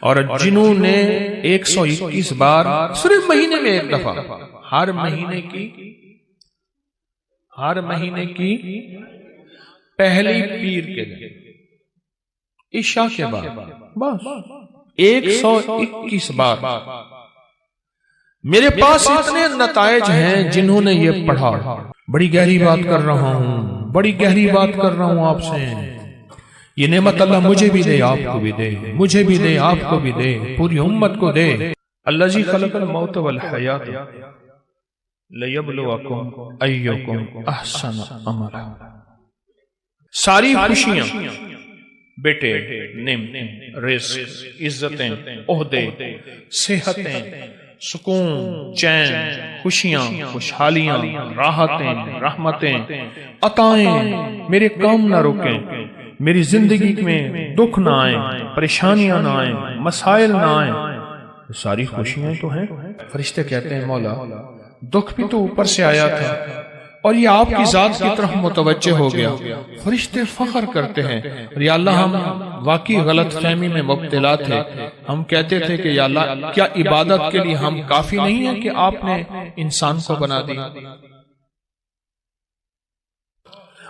اور جنہوں نے 121 بار صرف مہینے میں ایک دفعہ، ہر مہینے کی پہلی پیر کے دن عشاء کے بعد بس 121 بار. میرے پاس اتنے نتائج ہیں جنہوں نے یہ پڑھا. بڑی گہری بات کر رہا ہوں آپ سے. یہ نعمت اللہ مجھے بھی دے، آپ کو بھی دے، مجھے بھی دے، آپ کو بھی دے، پوری امت کو دے. الذی خلق الموت والحیات لیبلوکم ایکم احسن عملا. ساری خوشیاں، بیٹے، نعمتیں، رزق، عزتیں، عہدے، صحتیں، سکون، چین، خوشیاں، خوشحالیاں، راحتیں، رحمتیں، عطائیں میرے کام نہ رکیں. میری زندگی میں دکھ نہ آئیں، پریشانیاں نہ آئیں، مسائل نہ آئیں. ساری خوشیاں تو ہیں. فرشتے کہتے ہیں مولا دکھ بھی تو اوپر سے آیا تھا اور یہ آپ کی ذات کی طرف متوجہ ہو گیا. فرشتے فخر کرتے ہیں یا اللہ ہم واقعی غلط فہمی میں مبتلا تھے. ہم کہتے تھے کہ یا اللہ کیا عبادت کے لیے ہم کافی نہیں ہیں کہ آپ نے انسان کو بنا دیا.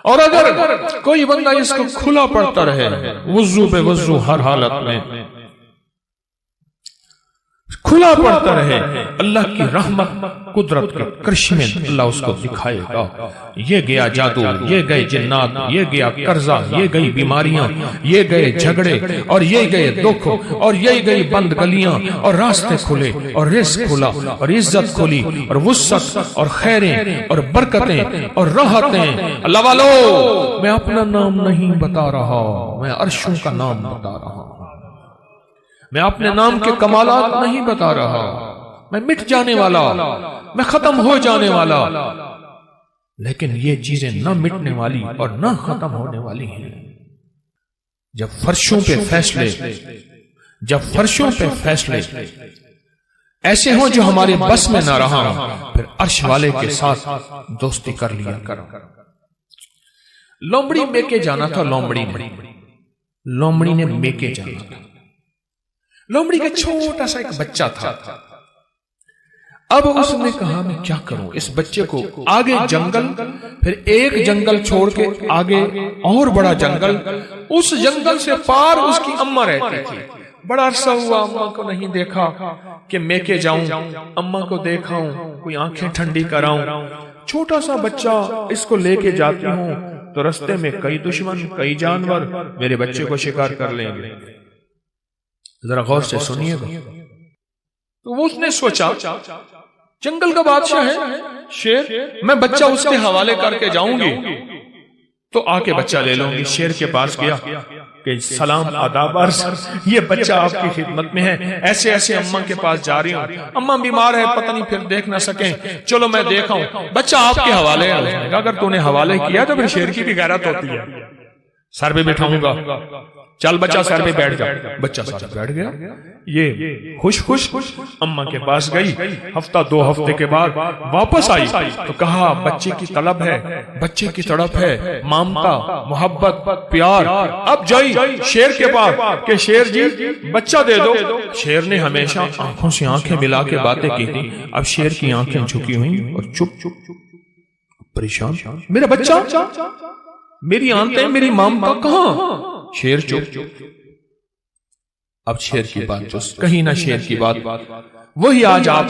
اور اگر کوئی بندہ اس کو کھلا پڑتا رہے وضو بے وضو ہر حالت میں کھلا پڑتا رہے، اللہ کی رحمت قدرت کے کرشمے اللہ اس کو دکھائے گا. یہ گیا جادو، یہ گئے جنات، یہ گیا قرضہ، یہ گئی بیماریاں، یہ گئے جھگڑے، اور یہ گئے دکھ، اور یہ گئی بند گلیاں، اور راستے کھلے، اور رزق کھلا، اور عزت کھلی، اور وسعت، اور خیریں، اور برکتیں، اور راحتیں. اللہ والو میں اپنا نام نہیں بتا رہا، میں عرشوں کا نام بتا رہا ہوں. میں اپنے نام کے کمالات نہیں بتا رہا. میں مٹ جانے والا، میں ختم ہو جانے والا، لیکن یہ چیزیں نہ مٹنے والی اور نہ ختم ہونے والی ہیں. جب فرشوں پہ فیصلے ایسے ہوں جو ہمارے بس میں نہ رہا، پھر عرش والے کے ساتھ دوستی کر لیا کرو. لومڑی میکے جانا تھا. لومڑی نے میکے جانا تھا. لومڑی کا چھوٹا سا ایک بچہ تھا. اب اس نے کہا میں کیا کروں اس بچے کو. آگے جنگل، پھر ایک جنگل چھوڑ کے آگے اور بڑا جنگل، اس جنگل سے پار اس کی اماں رہتی تھی. بڑا عرصہ ہوا اماں کو نہیں دیکھا کہ میں کے جاؤں، اماں کو دیکھاؤں، کوئی آنکھیں ٹھنڈی کراؤں. چھوٹا سا بچہ اس کو لے کے جاتی ہوں تو رستے میں کئی دشمن، کئی جانور میرے بچے کو شکار کر لیں گے. ذرا غور سے سنیے گا. تو اس نے سوچا جنگل کا بادشاہ ہے شیر، میں بچہ اس کے حوالے کر کے جاؤں گی تو آ کے بچہ لے لوں گی. شیر کے پاس گیا کہ سلام آداب عرض، یہ بچہ آپ کی خدمت میں ہے، ایسے ایسے اماں کے پاس جا رہی ہوں، اماں بیمار ہے پتہ نہیں پھر دیکھ نہ سکیں، چلو میں دیکھا ہوں، بچہ آپ کے حوالے ہے. اگر تو نے حوالے کیا تو پھر شیر کی بھی غیرت ہوتی ہے. سر پہ بٹھاؤں گا، چل بچہ سر پہ بیٹھ جا. بچہ سر پہ بیٹھ گیا. یہ خوش اماں کے پاس گئی. ہفتہ 2 ہفتے کے بعد واپس آئی تو کہا بچے کی طلب ہے، بچے کی تڑپ ہے، مامتا، محبت، پیار. اب جائی شیر کے پاس کہ شیر جی بچہ دے دو. شیر نے ہمیشہ آنکھوں سے آنکھیں ملا کے باتیں کی تھی. اب شیر کی آنکھیں جھکی ہوئی اور چپ پریشان. میرا بچہ، میری آنتیں، میری مامتا کہاں؟ شیر چپ. اب شیر کی بات جو کہیں نہ شیر کی بات وہی آج آپ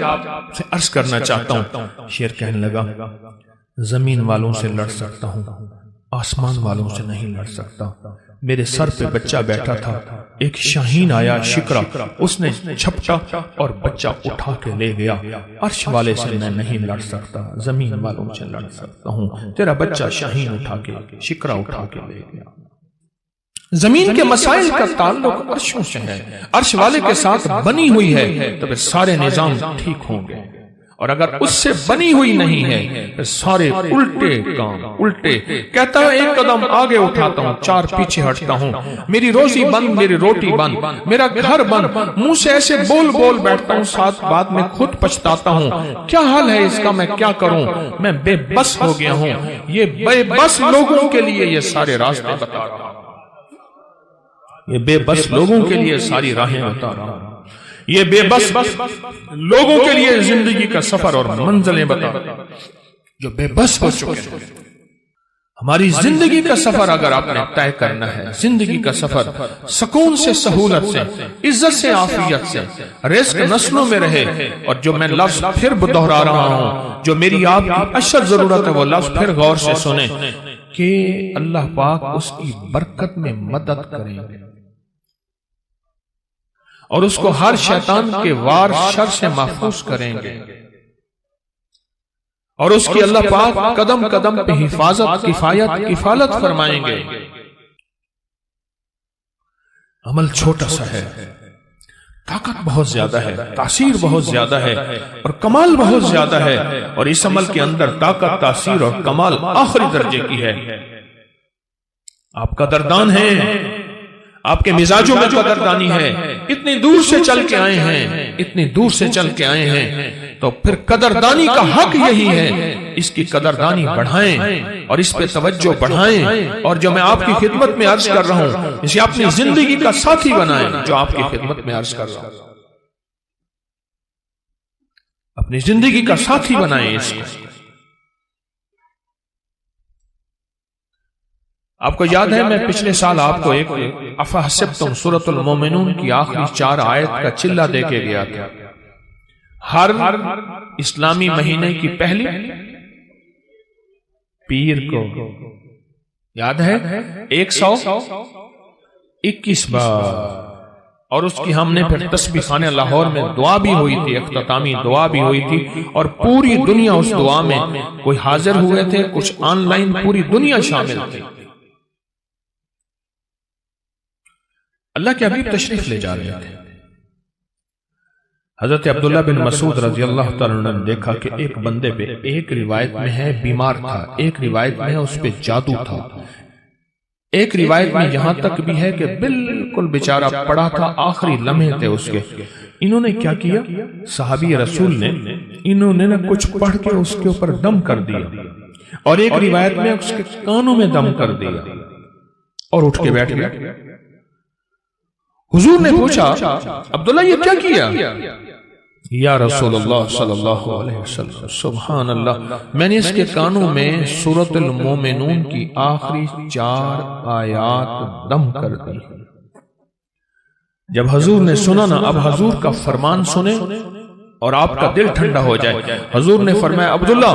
سے عرض کرنا چاہتا ہوں. شیر کہنے لگا زمین والوں سے لڑ سکتا ہوں، آسمان والوں سے نہیں لڑ سکتا. میرے سر پہ بچہ بیٹھا تھا، ایک شاہین آیا شکرا، اس نے جھپٹا اور بچہ اٹھا کے لے گیا. عرش والے سے میں نہیں لڑ سکتا، زمین والوں سے لڑ سکتا ہوں. تیرا بچہ شاہین اٹھا کے، شکرا اٹھا کے لے گیا. زمین کے مسائل کا تعلق عرشوں سے ہے، عرش والے کے ساتھ بنی ہوئی ہے تو پھر سارے نظام ٹھیک ہوں گے. اور اگر اس سے بنی ہوئی نہیں ہے پھر سارے الٹے کام الٹے. کہتا ہے 1 قدم آگے اٹھاتا ہوں، 4 پیچھے ہٹتا ہوں. میری روزی بند، میری روٹی بند، میرا گھر بند. منہ سے ایسے بول بیٹھتا ہوں، ساتھ بعد میں خود پچھتاتا ہوں. کیا حال ہے اس کا، میں کیا کروں؟ میں بے بس ہو گیا ہوں. یہ بے بس لوگوں کے لیے یہ سارے راستے بتا رہا ہوں. یہ بے بس لوگوں کے لیے ساری راہیں بتا رہا ہوں، یہ بے بس لوگوں کے لیے زندگی کا سفر اور منزلیں بتا رہا ہوں جو بے بس ہو چکے ہیں۔ ہماری زندگی کا سفر اگر آپ نے طے کرنا ہے، زندگی کا سفر سکون سے، سہولت سے، عزت سے، عافیت سے، رزق نسلوں میں رہے، اور جو میں لفظ پھر دہرا رہا ہوں، جو میری آپ کی اشد ضرورت ہے، وہ لفظ پھر غور سے سنیں کہ اللہ پاک اس کی برکت میں مدد کریں گے اور اس کو ہر شیطان کے وار شر سے محفوظ کریں گے، اور اس کی اللہ پاک قدم قدم پہ حفاظت، کفالت فرمائیں گے۔ عمل چھوٹا سا ہے، طاقت بہت زیادہ ہے، تاثیر بہت زیادہ ہے، اور کمال بہت زیادہ ہے، اور اس عمل کے اندر طاقت، تاثیر اور کمال آخری درجے کی ہے۔ آپ قدردان ہیں، آپ کے مزاجوں میں قدردانی ہے، اتنی دور سے چل کے آئے ہیں، اتنی دور سے چل کے آئے ہیں، تو پھر قدردانی کا حق یہی ہے، اس کی قدردانی بڑھائیں اور اس پہ توجہ بڑھائیں، اور جو میں آپ کی خدمت میں عرض کر رہا ہوں اسے اپنی زندگی کا ساتھی بنائیں، جو آپ کی خدمت میں عرض کر رہا ہوں اپنی زندگی کا ساتھی بنائیں اس کو۔ آپ کو یاد ہے میں پچھلے سال آپ کو ایک افحسبتم سورۃ المومنون کی آخری 4 آیت کا چلہ دے کے گیا تھا۔ ہر اسلامی مہینے کی پہلی پیر کو، یاد ہے، 121 بار، اور اس کی ہم نے پھر تسبیح خانہ لاہور میں دعا بھی ہوئی تھی، اختتامی دعا بھی ہوئی تھی، اور پوری دنیا اس دعا میں، کوئی حاضر ہوئے تھے، کچھ آن لائن، پوری دنیا شامل تھی۔ اللہ کے حبیب تشریف لے جا رہے تھے۔ حضرت عبداللہ بن مسعود رضی اللہ تعالیٰ عنہ نے دیکھا کہ ایک بندے پہ، ایک روایت میں ہے بیمار تھا، ایک روایت میں ہے اس پہ جادو تھا، ایک روایت میں یہاں تک بھی ہے کہ بالکل بیچارہ پڑا تھا، آخری لمحے تھے اس کے۔ انہوں نے کیا کیا؟ صحابی رسول نے، انہوں نے کچھ پڑھ کے اس کے اوپر دم کر دیا، اور ایک روایت میں اس کے کانوں میں دم کر دیا، اور اٹھ کے بیٹھ گیا۔ حضور نے پوچھا عبداللہ یہ کیا کیا؟ یا رسول اللہ صلی اللہ علیہ وسلم، سبحان اللہ، میں نے اس کے کانوں میں سورۃ المومنون کی آخری 4 آیات دم کر دی۔ جب حضور نے سنا نا، اب حضور کا فرمان سنیں اور آپ کا دل ٹھنڈا ہو جائے۔ حضور نے فرمایا عبداللہ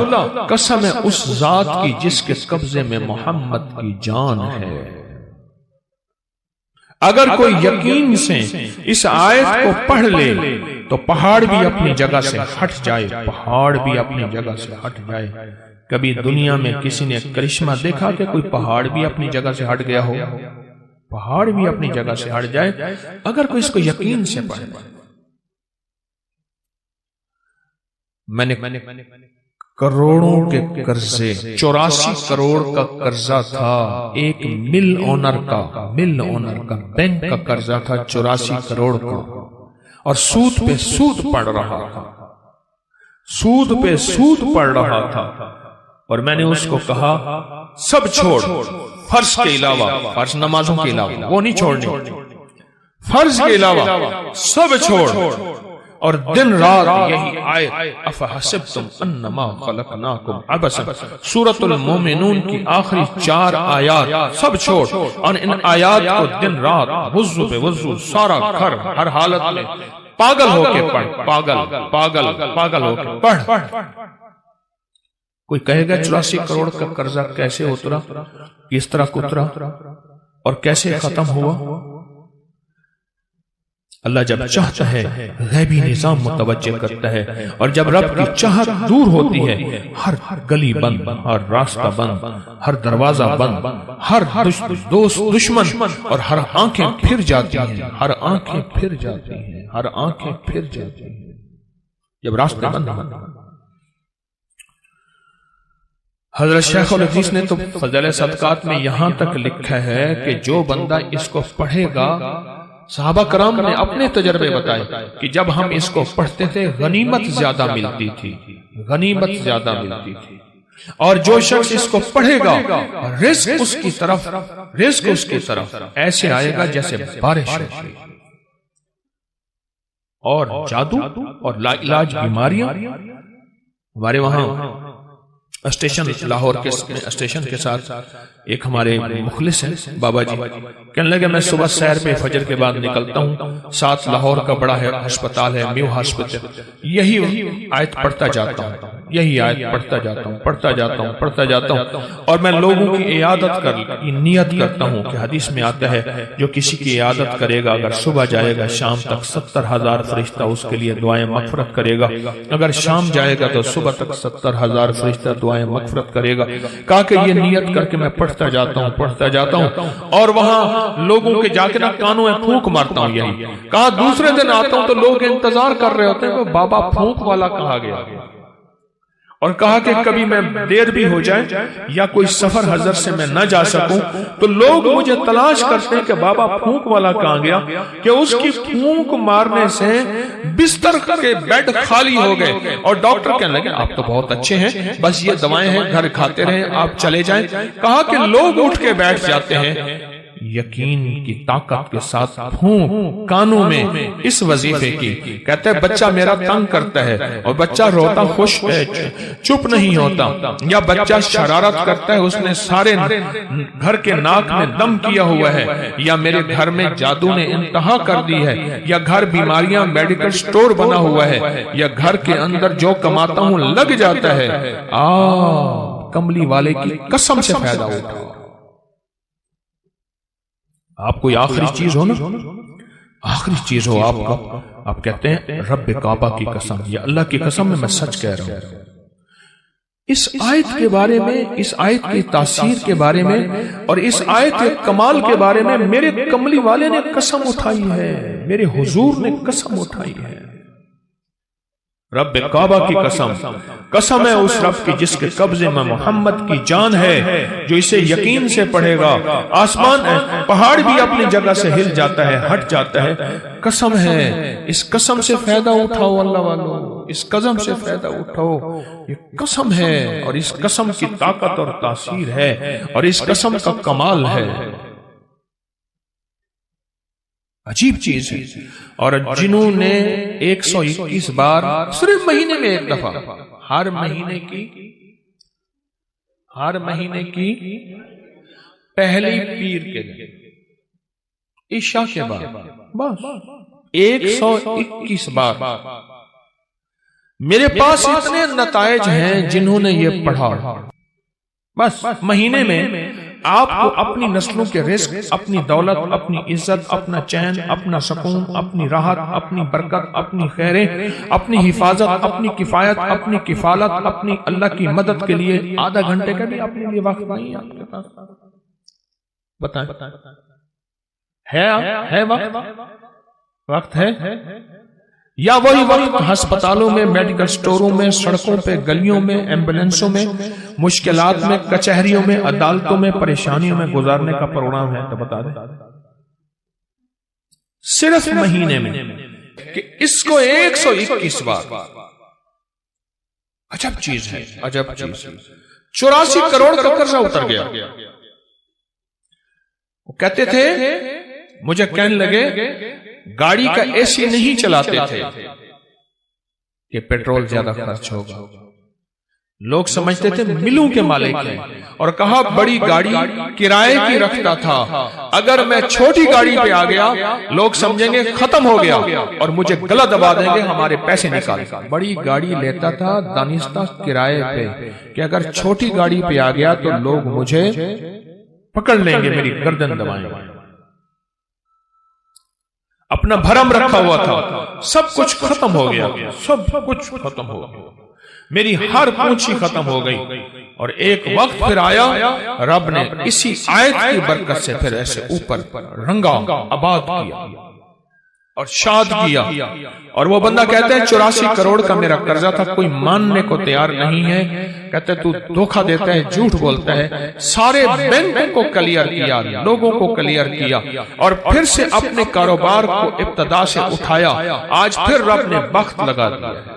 قسم ہے اس ذات کی جس کے قبضے میں محمد کی جان ہے، اگر کوئی یقین سے اس آیت کو پڑھ لے تو پہاڑ بھی اپنی جگہ سے ہٹ جائے، پہاڑ بھی اپنی جگہ سے ہٹ جائے۔ کبھی دنیا میں کسی نے کرشمہ دیکھا کہ کوئی پہاڑ بھی اپنی جگہ سے ہٹ گیا ہو؟ پہاڑ بھی اپنی جگہ سے ہٹ جائے اگر کوئی اس کو یقین سے پڑھے۔ میں نے کروڑوں کے قرضے، 84 کروڑ کا قرضہ تھا، ایک مل اونر کا بینک کا قرضہ تھا 84 کروڑ کا، اور سود پہ سود پڑ رہا تھا، سود پہ سود پڑ رہا تھا، اور میں نے اس کو کہا سب چھوڑ، فرض کے علاوہ، فرض نمازوں کے علاوہ وہ نہیں چھوڑنی، فرض کے علاوہ سب چھوڑ، اور دن رات یہی آیت افحسبتم انما خلقناکم عبثا، سورۃ المومنون کی آخری 4 آیات سب چھوڑ، اور ان آیات کو دن رات وضو پہ وضو، سارا گھر ہر حالت میں پاگل ہو کے پڑھ، پاگل ہو کے پڑھ۔ کوئی کہے گا 84 کروڑ کا قرضہ کیسے اترا، کس طرح اترا اور کیسے ختم ہوا؟ اللہ جب چاہتا ہے غیبی نظام متوجہ کرتا ہے، اور جب رب کی چاہت دور ہوتی ہے ہر گلی بند، ہر راستہ بند، ہر دروازہ بند، ہر دوست دشمن، اور ہر آنکھیں پھر جاتی ہیں، ہر آنکھیں پھر جاتی ہیں، ہر آنکھیں پھر جاتی ہیں جب راستے بند ہیں۔ حضرت شیخ الحدیث نے تو فضائل صدقات میں یہاں تک لکھا ہے کہ جو بندہ اس کو پڑھے گا، صحابہ کرام نے اپنے تجربے بتائے کہ جب ہم اس کو پڑھتے تھے غنیمت زیادہ ملتی تھی، غنیمت زیادہ ملتی تھی۔ اور جو شخص اس کو پڑھے گا رزق اس کی طرف ایسے آئے گا جیسے بارش ہوتی ہے۔ اور جادو اور لا علاج بیماریاں، ہمارے وہاں اسٹیشن لاہور کے اسٹیشن کے ساتھ ایک ہمارے مخلص ہیں بابا جی، کہنے لگے میں صبح سیر پہ فجر کے بعد نکلتا ہوں، ساتھ لاہور کا بڑا ہسپتال ہے میو ہاسپٹل، یہی آیت پڑھتا جاتا ہوں، یہی آیت پڑھتا جاتا ہوں اور میں لوگوں کی عیادت کی نیت کرتا ہوں کہ حدیث میں آتا ہے جو کسی کی عیادت کرے گا اگر صبح جائے گا شام تک 70,000 فرشتہ اس کے لیے دعائیں مغفرت کرے گا، اگر شام جائے گا تو صبح تک 70,000 فرشتہ دعائیں مغفرت کرے گا۔ کہا کہ یہ نیت کر کے میں پڑھتا جاتا ہوں اور وہاں لوگوں کے جا کے نا کانوں میں پھونک مارتا ہوں، یہی کہا دوسرے دن آتا ہوں تو لوگ انتظار کر رہے ہوتے ہیں کہ بابا پھونک والا کہا گیا، اور کہا کہ کبھی میں دیر بھی ہو جائے یا کوئی سفر حضر سے میں نہ جا سکوں تو لوگ مجھے تلاش کرتے ہیں کہ بابا پھونک والا کہاں گیا، کہ اس کی پھونک مارنے سے بستر کے بیڈ خالی ہو گئے اور ڈاکٹر کہنے لگے آپ تو بہت اچھے ہیں، بس یہ دوائیں ہیں گھر کھاتے رہیں آپ چلے جائیں۔ کہا کہ لوگ اٹھ کے بیٹھ جاتے ہیں یقین کی طاقت کے ساتھ پھونک کانوں میں اس وظیفے کی، کہتے ہیں بچہ میرا تنگ کرتا ہے اور بچہ روتا خوش ہے چپ نہیں ہوتا، یا بچہ شرارت کرتا ہے اس نے سارے گھر کے ناک میں دم کیا ہوا ہے، یا میرے گھر میں جادو نے انتہا کر دی ہے، یا گھر بیماریاں میڈیکل سٹور بنا ہوا ہے، یا گھر کے اندر جو کماتا ہوں لگ جاتا ہے، کملی والے کی قسم سے فائدہ اٹھاؤ۔ آپ کوئی آخری چیز ہو نا، آخری چیز ہو آپ کا، آپ کہتے ہیں رب کعبہ کی قسم یا اللہ کی قسم میں سچ کہہ رہا ہوں۔ اس آیت کے بارے میں، اس آیت کی تاثیر کے بارے میں اور اس آیت کے کمال کے بارے میں میرے کملی والے نے قسم اٹھائی ہے، میرے حضور نے قسم اٹھائی ہے۔ رب کعبہ کی قسم ہے اس رب کی جس کے قبضے میں محمد کی جان ہے، جو اسے یقین سے پڑھے گا آسمان پہاڑ بھی اپنی جگہ سے ہل جاتا ہے، ہٹ جاتا ہے۔ قسم ہے، اس قسم سے فائدہ اٹھاؤ اللہ والو، اس قسم سے فائدہ اٹھاؤ، یہ قسم ہے اور اس قسم کی طاقت اور تاثیر ہے اور اس قسم کا کمال ہے، عجیب چیز ہے۔ اور جنہوں نے 121 بار صرف مہینے میں ایک دفعہ، ہر مہینے کی پہلی پیر کے دن عشاء کے بعد بس 121 بار، میرے پاس اتنے نتائج ہیں جنہوں نے یہ پڑھا، بس مہینے میں آپ کو اپنی نسلوں کے رزق، اپنی دولت، اپنی عزت، اپنا چین، اپنا سکون، اپنی راحت، اپنی برکت، اپنی خیریں، اپنی حفاظت، اپنی کفایت، اپنی کفالت، اپنی اللہ کی مدد کے لیے آدھا گھنٹے کا بھی اپنے لیے وقت نہیں ہے آپ کے پاس، بتائیں ہے وقت ہے؟ یا وہی وقت ہسپتالوں میں، میڈیکل سٹوروں میں، سڑکوں پہ، گلیوں میں، ایمبولینسوں میں، مشکلات میں، کچہریوں میں، عدالتوں میں، پریشانیوں میں گزارنے کا پروگرام ہے؟ تو بتا دیں صرف مہینے میں کہ اس کو 121 بار، عجب چیز ہے، عجب چیز ہے۔ 84 کروڑ کا قرضہ اتر گیا۔ وہ کہتے تھے، مجھے کہنے لگے گاڑی کا اے سی نہیں چلاتے تھے کہ پیٹرول زیادہ خرچ ہوگا، لوگ سمجھتے تھے ملوں کے مالک ہیں، اور کہا بڑی گاڑی کرائے کی رکھتا تھا، اگر میں چھوٹی گاڑی پہ آ گیا لوگ سمجھیں گے ختم ہو گیا اور مجھے گلا دبا دیں گے، ہمارے پیسے نکال۔ بڑی گاڑی لیتا تھا دانستہ کرائے پہ کہ اگر چھوٹی گاڑی پہ آ گیا تو لوگ مجھے پکڑ لیں گے، میری گردن دبائیں گے۔ اپنا بھرم رکھا ہوا تھا، سب کچھ ختم ہو گیا، سب کچھ ختم ہو گیا، میری ہر پونچھی ختم ہو گئی۔ اور ایک وقت پھر آیا، رب نے اسی آیت کی برکت سے پھر ایسے اوپر رنگا آباد کیا اور شاد کیا۔ اور وہ بندہ کہتے ہیں 84 کروڑ کا میرا قرضہ تھا، کوئی ماننے کو تیار نہیں ہے، کہتے تو دھوکہ دیتا ہے، جھوٹ بولتا ہے۔ سارے بینکوں کو کلیئر کیا، لوگوں کو کلیئر کیا، اور پھر سے اپنے کاروبار کو ابتدا سے اٹھایا۔ آج پھر رب نے بخت لگا دیا ہے۔